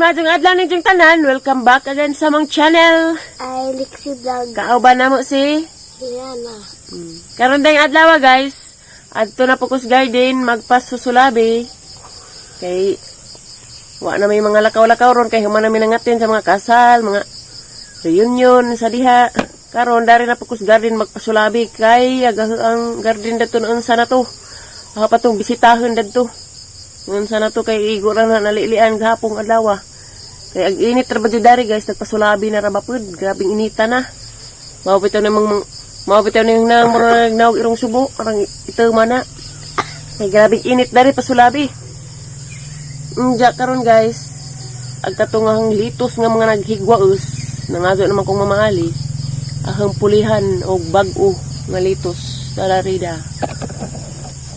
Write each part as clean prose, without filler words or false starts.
Madong adlaw ninyong tanan, welcome back again sa mong channel. Ay, Lixie Vlog. Kauban na mo si Rihanna. karon dayong adlaw guys. Adto na Focus Garden magpasusulabi. Kay wa na may mga lakaw-lakaw ron kay human namin nangatin sa mga kasal, mga reunion sa diha. Karon dari na Focus Garden magpasulabi kay ang garden dato noon sana to. Patong bisitahon dadto. Ngun sana to kay igo ra na nalilian gahapong adlaw. Kay ag init ra ba jud dari guys, nagpasulabi na ra ba pud, grabing inita na. Mao bitaw nang nang murag naog irong subo, arang ito mana. Kay grabing init dari pasulabi. Unja karon guys, ag katungahang litos nga mga naghigwaos, nangazo naman kong mamaali. Ahang pulihan og bag-o nga litos talarida.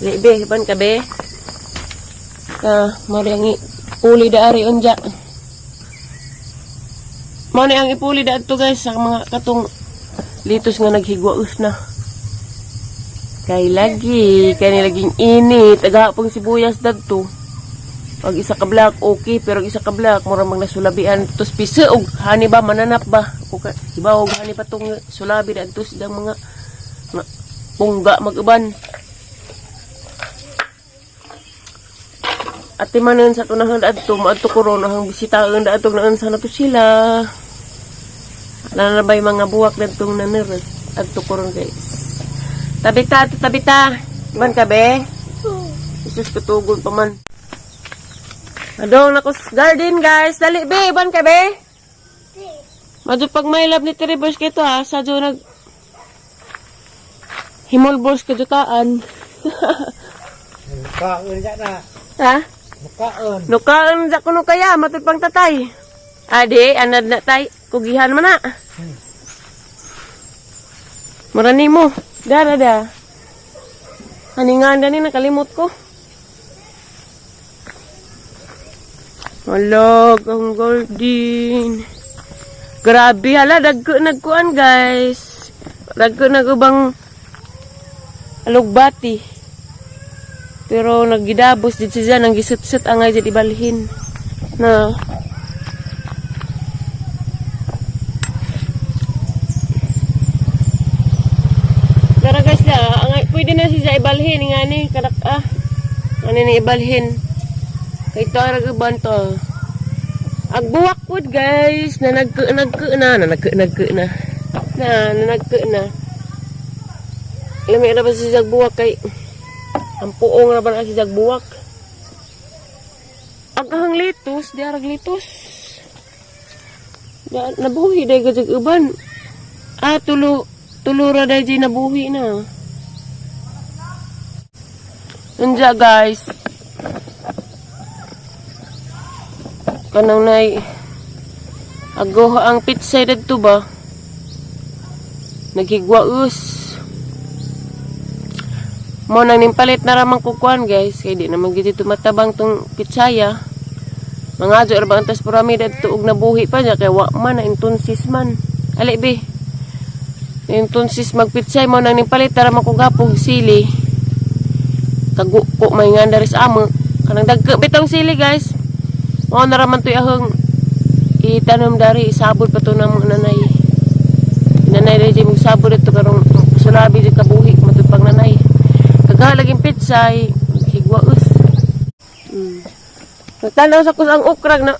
Lebe ban ka be? Mari ang ipuli daari unja. Mani ang ipuli da to guys sa mga katong litos nga naghigwaos na. Kay laging init, agahapong sibuyas dadto. Pag isa ka black okay, pero isa ka black mura mag nasulabian tos pisa og hani ba mananap ba? Iba og hani pa tong sulabi dadto sidang mga pungga mag-uban. At timanon sa tunahang daadto, maadto koron ang bisitaon daadto naan sana to sila. Nanabay mga buwak dadtong naner adto koron guys. Tabita. Man ka be? Isus katugon pa man. Adong nakos garden guys. Dali be, ban ka be? Madyo pag may love ni Teribers kito ha, sadyo nag himolbors kajutaan. Kaon dyan na. Ha? Kaon. Nukaan sa kuno kaya, matod pang tatay. Adi, anad na tay, kugihan man na. Marani mo, dada. Haningan dani nakalimot ko. Malog ang garden. Grabe hala, nagkuan guys. Nagubang alugbati. Pero nagidabos din siya nang gisut-sut angay jadi balhin. Na. Tara guys da, angay pwede na siya ibalhin ngani kadak Ano ni ibalhin? Kay to ra uban to. Agbuwak pud guys, na nagke na. Lami ra ba siya buwak kay ang puong na ba na si Jagbuwak? Agahang litos, di arag litos. Nabuhi day gajag uban. Tulura day di nabuhi na. Nandya guys. Kanang nay agoh ang pitsay dadto ba? Naghigwaos. Mo nang nimpalit na ramang kukuan guys, kay di naman giti tumatabang tong pitsaya. Mga jo ra antas piramida tuog nabuhi pa niya kay wa man na intunsis man. Ali be. Intunsis magpitsay mo nang nimpalit na ramang kugapog sili. Kaguko may nganda ris amo. Kanang dagko bitong sili guys. Mo na raman tuy ahong itanom dari isabod pa to namo nanay. Nanay di mo sabod ito karong sulabi di kabuhi matud pang nanay. Kagalaging pitsay, higwaos. Nagtanaw sa kusang ukrag na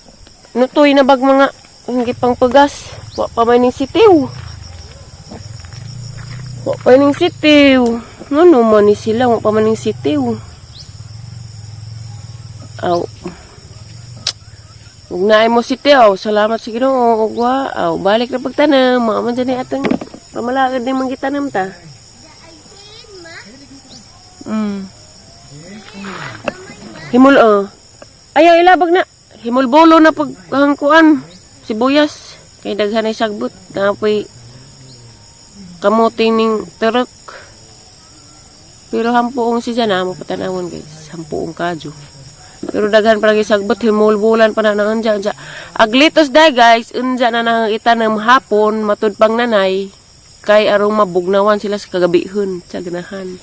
nutoy na bag mga hindi pang pagas. Wa pa may ning sitiw. Ano man ni sila, wa pa man ning sitiw. Aw. Ug naay mo sitiw, salamat sa Ginoo. Ug wa, balik na pagtanam, mao man dyan atong pamalagad ni manggitanam ta. Himul ayaw ilabag na. Himul bolo na paghangkuan. Sibuyas. Kay daghan ay sagbot. Napoy kamuting ning turok. Pero hampuong siya na mo patanawon guys. Hampuong kadyo. Pero daghan pa lagi sagbot. Himul bulan pa na nanganja. Aglitos day guys. Unja na nang itanam hapon. Matud pang nanay. Kay arong mabugnawan sila sa kagabihon. Sa ganahan.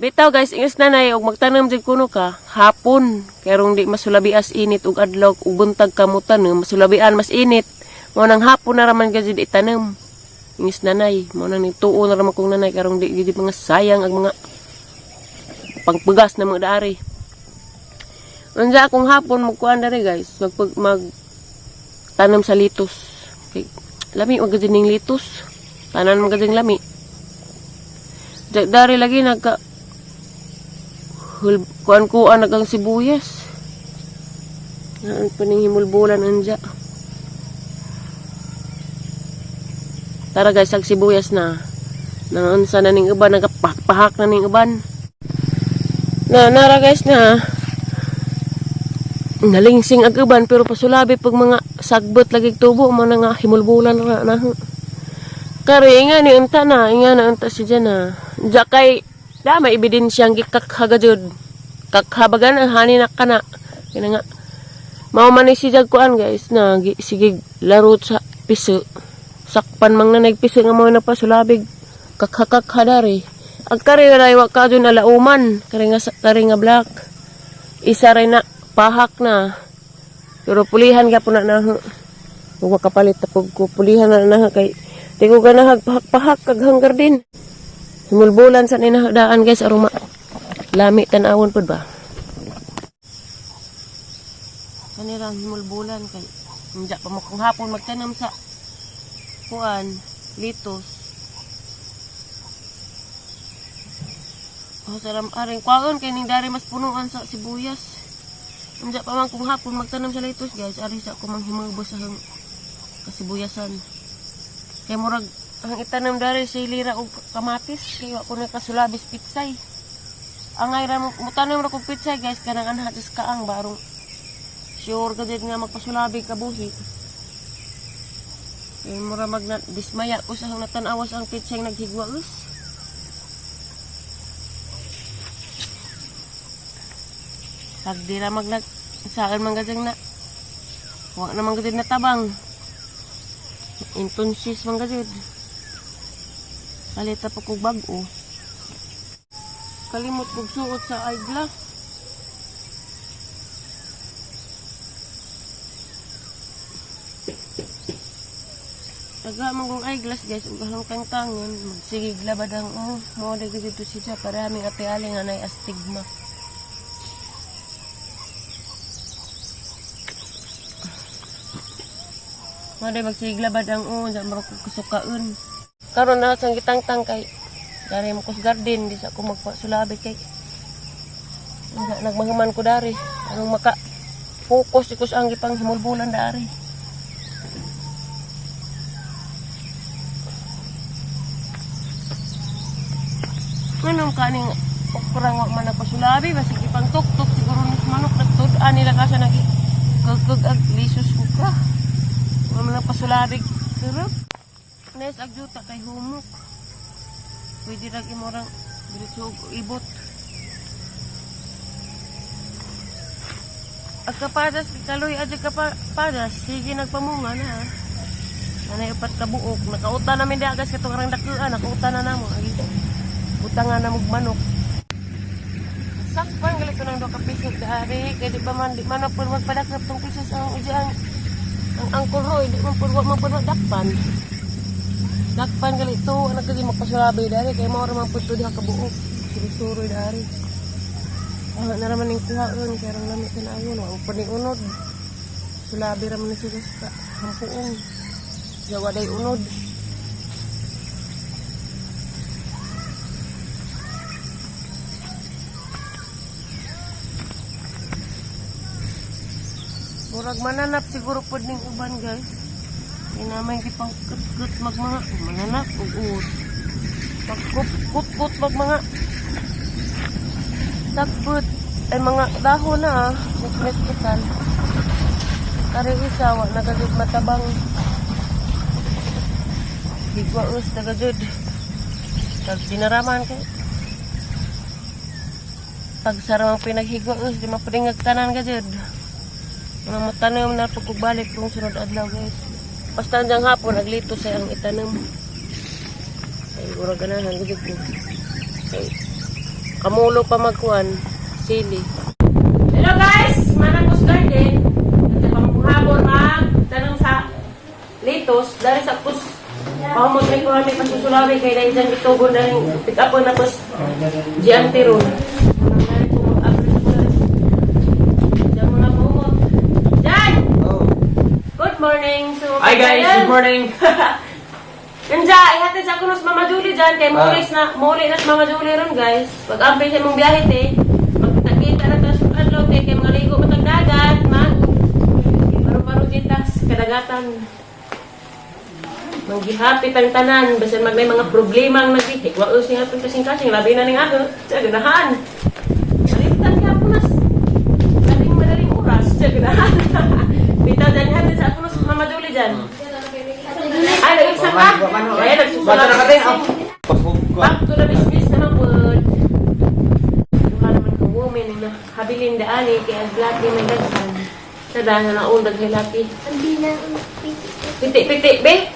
Bitaw guys, ingis nanay og magtanom jud kuno ka hapon kay rong di masulabi as init ug adlaw ug buntag ka mo tanom, masulabian mas init. Mo nang hapon na raman gajud itanom. Ingis nanay, mo nang nituo na raman kong nanay karong di gid mga sayang ang mga pangpugas na mga daari. Unsa akong hapon magkuan diri guys, mag tanom sa litos. Kay lami og gajud ning litos. Tanan man gajud lami. Dari lagi nagka kuan nagang sibuyas. Naan pa ning himulbulan anja. Tara guys, ag sibuyas na. Nangunsa na ning uban, nagapahak na ning uban. Nara guys na. Nalingsing ag uban pero pasulabi pag mga sagbot lagi tubo mo na nga himulbulan na. Kari nga ni unta na, inga na unta si dyan na. Diya kay may ebidensyang gikakhagajud. Kakhabagan hani na kana. Kaya nga. Maumani si Jagkuan guys na sige laro sa piso. Sakpan mang nanay piso nga mga napasulabig. Kakhadari. Ang kari ray wa ka dun alauman. Kari nga black. Isa ray na pahak na. Pero pulihan ka po na huwag kapalit tapog ko. Pulihan na kay di ko ganahag pahak kag hanggar din. Himulbulan sa ninahadaan guys aroma. Lami tanawon pud ba? Kanirang himulbulan kay hindi pa mo kung hapon magtanam sa kuan litos. Saram aring kwaon kay ning dari mas punuan sa sibuyas. Hindi pa man kung hapon magtanam sa litos guys, ari sa ko manghimulbos sa kasibuyasan. Kay murag ang itanam dari sa lira o kamatis, kaya ako nakasulabis pitsay. Ang ay ram mutanam ra kog pitsay guys, kanang anhatis kaang barong sure ka din nga magpasulabi ka buhi. Kaya mura dismaya ko sa natanawas ang pitsay naghigwaos. Pag di na saan man gajang na huwag naman gajud na tabang. Intonsis man gajud. Kalita pa kong bago. Kalimot kong suot sa eyeglass. Taga mong eyeglass guys. Ugahang kangtangon. Magsigig labad ang mo na dito siya. Para aming ati-aling anay astigma. Mo na magsigig labad ang sa marok kusukaon. Karon na sang gitangtang kay dari mo kus garden di sa ko magpasulabi kay nagmahuman ko dari anong maka focus ikus ang gipang himulbulan dari. Nganong kaning kurang wa man nagpasulabi basi gipang tuktok siguro nis manok nagtud-an nila ka sa nagi kagkag ag lisus ko ka. Wa man nagpasulabi pero nes agjuta kay humok. Pwede lagi mo orang diretso ibot. Ang kapadas, kaloy aja kapadas, sige nagpamunga na. Nanay upat kabuok, nakauta namin di agas katong arang dakuan, nakauta na namo. Butangan na mong manok. Sakpan galit ko ng 2 kapisok dari, kaya di ba man, di man po magpadakap tong pisos ang ujaan. Ang angkol roy, di man po dakpan. Dakpan gali ito, anak kasi magpasulabi dari, kaya mga ramang punto diha kabuok. Surusuroy dari. Na raman yung kuha ron, kaya rang lamit na ayun, ang paning unod. Sulabi raman na sila sa hampuong. Jawa day unod. Murag mananap siguro po ning uban guys. Inamay kipang kut-kut magmanga mananap ug pagkut-kut magmanga takput ay mga dahon na nitnitan. Kari isa wa nagagud matabang. Higwaos nagagud. Pag dinaraman kay pag sarang pinaghigwaos di mapadingag tanan gajud. Mga matanom na pagkubalik kung sunod adlaw guys. Basta hanggang hapon, naglito sa ang itanam. Ay, ura ganahan, gajud ko. Ay, kamulo pa magkuhan. Sili. Hello guys! Managos Garden. Nagpapahapon magtanong sa litos. Dari sa pus pamot rin ko kami pasusulawi kay dahil dyan itugon na rin pick up na pus GMT room. Dari po mag-upload. Diyan mga pumot. Jan! Good morning! So, Hi guys, good morning. Yan dyan, ihatid sa kunos Mama Julie dyan. Kaya muli na sa Mama Julie ron guys. Pag-ampay sa mong biyahe te. Magkita na tayo sa adlaw te. Kaya mga ligo matang dagat. Paru-paru ditas. Kadagatan. Manggihapit ang tanan. Basta may mga problema ang nagbihik. Wala siya itong kasing-kasing. Labi na ning ako. Sa ganahan. Alitan ka po nas. Madaling oras. Sa ganahan. Bitaw dyan ihatid sa kunos Mama Julie dyan. Ay, nag-exam ka? Kaya nagsusulat. Back to the business naman po. Duha naman ka woman na habilin daani kaya laki may daghan. Sa dahil na undag kay laki. Hindi na. Pitik-pitik, be?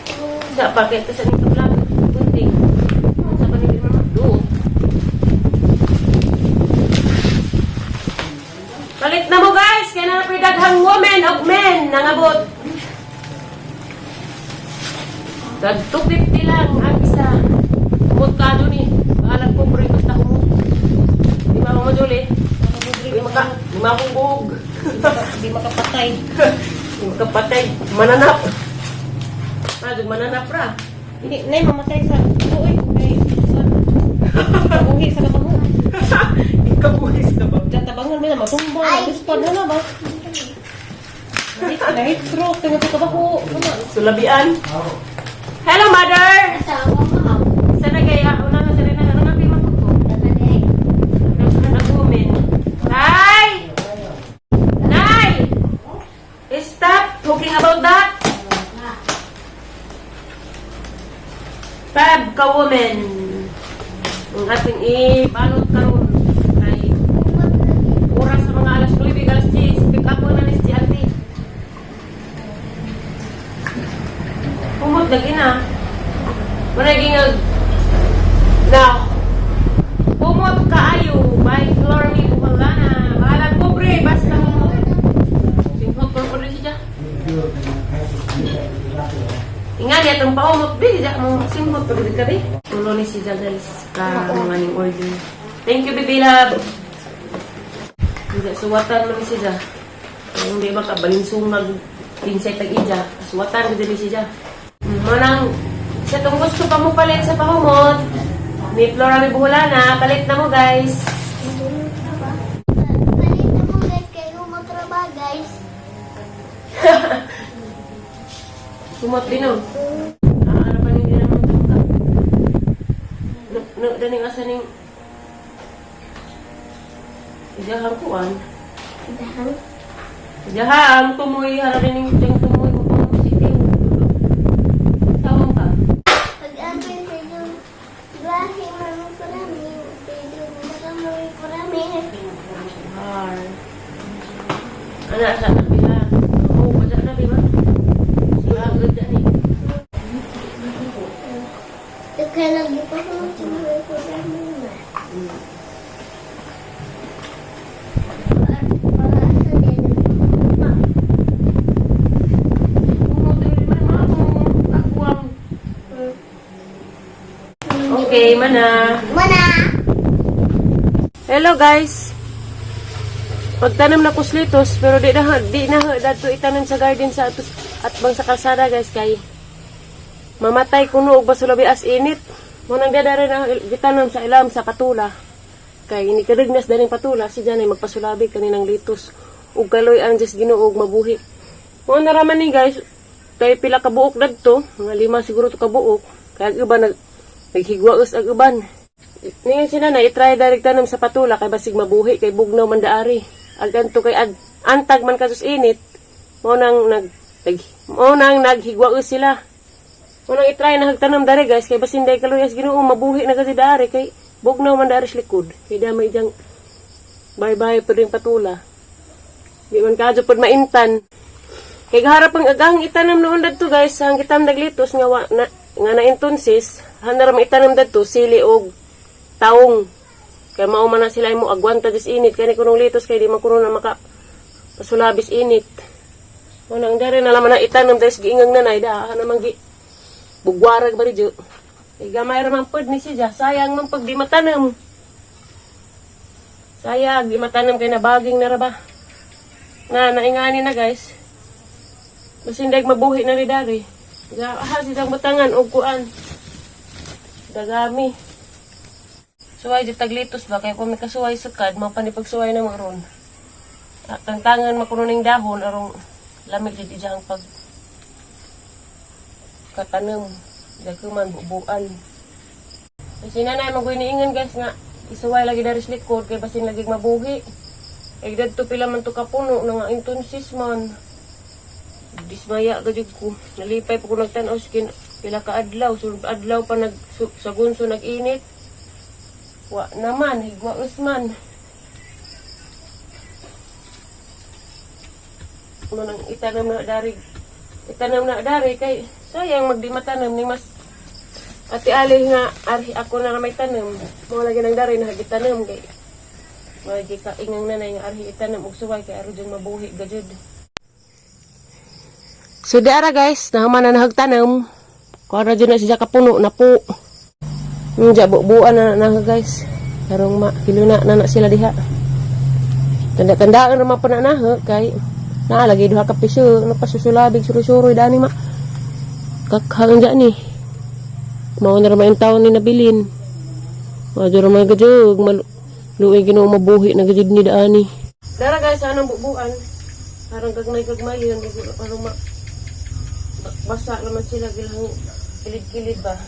Sa pakit ka sa nito lang. Punting. Sa panibig naman. Doon. Palit na mo guys! Kaya na napoy daghang woman of men nangabot. Tag 250 lang ang isa. Umot ka doon eh. Bahalag po bro, basta umot. Di ba mo Julie? Di makakubog. Di makapatay. Di makapatay. Mananap. Madug mananap ra. Hindi, nay, mamatay sa buoy. Sa buhi, sa kabangon. Ikabuhis ka ba? Diyan tabangan mo na, matumba. Guspad na na ba? Nahit stroke, tingnan ko kabako. Sulabian. Hello, mother! Asawa mo. Sana kaya, una na sa rin na nangapi mo ko. Nag-woman. Nay! Nay! Stop talking about that! Fab ka woman. Ang ating ibalot karon ay oras sa mga alas 9, alas 10. Pick up mo na ni si auntie. Umot lagi na. Managing na umot kaayo by Flormy Buhalana. Bahalag pobre basta mo. Singhot ko po rin siya. Ingat ya itong paumot bi siya mo singhot po rin ka bi. Tulo ni siya guys ka mga ning order. Thank you baby love. Suwatan mo ni siya. Hindi makabalinsungag pinsay tag-ija. Suwatan ko din siya. Manang, sa itong gusto pa mo palit sa pahumot, ni Flora Buhalana, palit na mo guys. Palit na mo guys. Kayo magtrabaho guys. Sumot din o. Ano pa hindi naman tungkap. Daning asa ning ijahang kuan. Ijahang tumoy harapin ning tiyang tumoy mo pang positive. Tawang ka. Pag-ampay sa yung lahi mo karami. Pero nakamoy karami. Ano asa na pila? Oo, wala na di ba? Sila agad dyan eh. Kaya lagi pa ko tumoy karami na. Okay, mana. Mana? Hello guys. Pagtanim na kuslitos pero di na dadto itanom sa garden sa at bang sa kalsada guys kay mamatay kuno og basulabi as init. Mo nang dadara na gitanom sa ilam sa patula. Kay ini kadagnas daning patula si Janay magpasulabi kaninang litos ug kaloy ang Diyos Ginoo og mabuhi. Mo naraman ni guys kay pila ka buok dadto, mga 5 siguro to ka buok. Kay ang iba naghigwaos ang uban. Ngayon sila na itry direct tanom sa patula kay basig mabuhi kay bugnaw man daari. Aganto kay antag man kasus init. Mo nang naghigwaos sila. Mo nang itry na hagtanom dari guys kay basin day kaluyas Ginoo mabuhi na kasi daari kay bugnaw man daari sa likod. Kay damay jang bye-bye puding patula. Di man kadyo pud maintan. Kay gaharap ang agang itanam noon dadto guys ang kitam naglitos nga na entonces hanar ma itanam dadto sili og taong Kaya mauman na sila mo agwanta dis init. Kaya ni kunong litos kaya di man kuno na maka pasulabis init. Unang dari na laman na itanam dahil giingang nanay. Daan naman bugwarag ba rin dyo. Gamay ramang pod ni siya. Sayang man pag di matanam. Sayang di matanam kaya nabaging na raba. Naingani na guys. Masindag mabuhi na rin dari. Silang butangan o kuan. Dagami. Suway di taglitos ba? Kaya kung may kasuway sukad, mapanipagsuway na maroon. Tangtangan makununing dahon, arong lamig di diyang pag katanam. Dagkuman, bubuan. Kasi nanay, mag-iniingan guys nga, isuway lagi dari likod, kaya basin lagi mabuhi. Kaya dito pila man to kapuno, nga intonsis man. Dismaya ka ko. Nalipay pa ko nagtanaw, pila ka adlaw. Sunod adlaw pa sa gunso nag-init. Wa naman, higwa usman. Manang itanam na dari kay sayang magdi matanam ni mas ati alih nga ari ako na may tanam. Mo lagi nang dari na gitanam kay magi ka ingang nanay nga ari itanam og suway kay aro jud mabuhi gajud. So dara guys, naman na nahagtanam. Kuha na dyan na siya kapuno na po. Buuan na guys. Karong kiluna na sila diha. Tanda-tandaan naman pa na kay naalagay duha ka piso. Napasusulabig suru-suru dani ma. Kakhangan dyan ni. Mao na naman yung taon ni nabilin. Madyo naman gajug. Luoy ginoo mabuhi na gajud ni daani. Dara guys, anong buuan. Parang gagmay yun. Parang basa naman sila bilang kilid-kilid ba.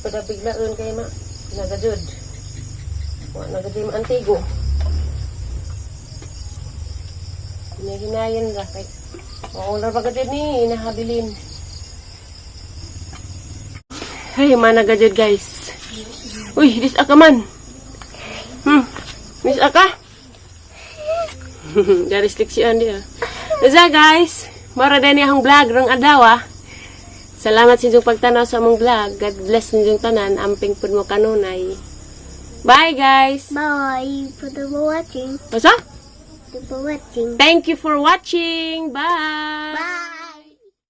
Pada biglaan kay ma nagajud. Wa nagajud ma antigo. Hinayan ga kay mao na bagajud ni inahabilin. Hey, mana gajud guys. Uy, dis aka man. Mis aka. Dari restriksian dia. Eza guys, mara din akong vlog rong adlaw. Salamat sa inyong pagtanaw sa among vlog. God bless ninyong tanan. Amping pud mo kanunay. Bye guys! Bye for watching. Basta? For watching. Thank you for watching. Bye! Bye.